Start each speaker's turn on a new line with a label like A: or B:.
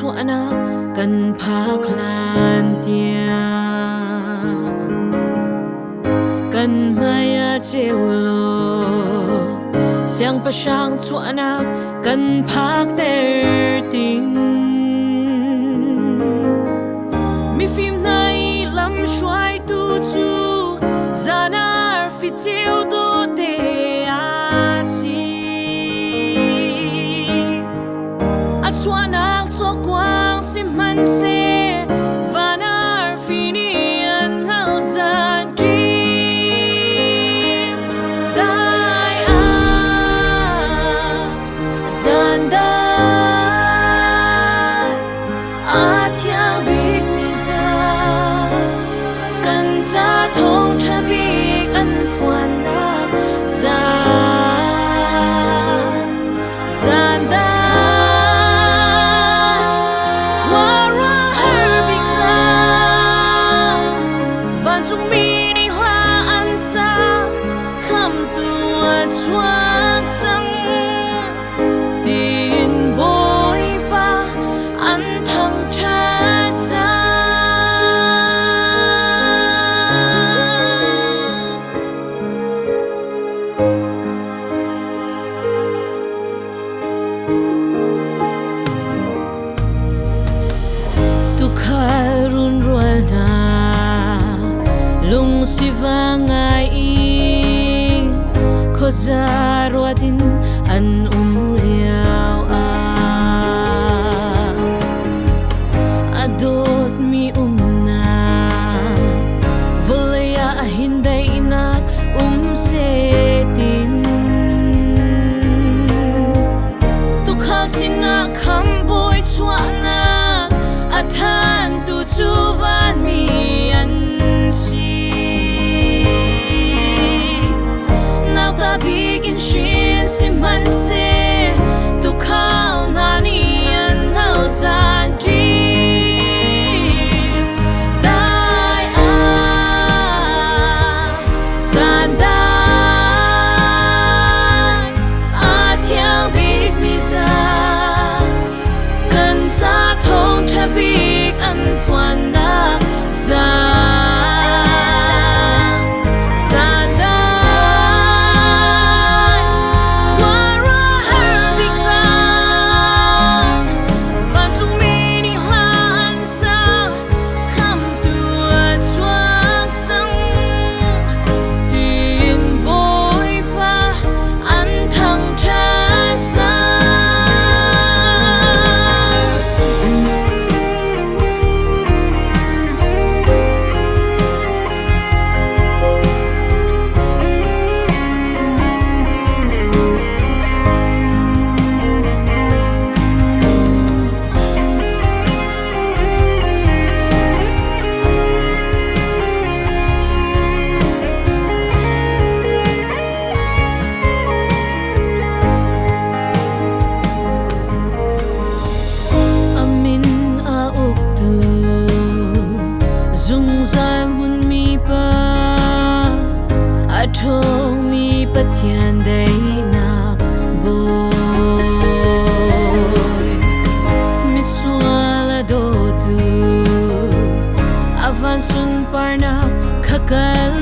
A: chuana kan phak lan tia kan maya cheulo siang pa sang chuana kan phak ter ting mi phim nai lam shuai tu chu zanar fi chiu do te chuanang cho quang si man se vanar finian ngao zan dream dai a zan dai a tiang big mi za kan cha thong tha big an phuan na zan dai run rual na lung si vangai ko zarwa din an liao adot mi na volaya hinday na se din tukha sina khamboy chuana athan tu chu van mi an si now ta begin shin si man se tu khal na ni an ngao san ji dai a san dai a tiang big mi za kan cha thong tha big an phuan na za thong mi pathian dei na boy mi suala do tu avan sun parna khakal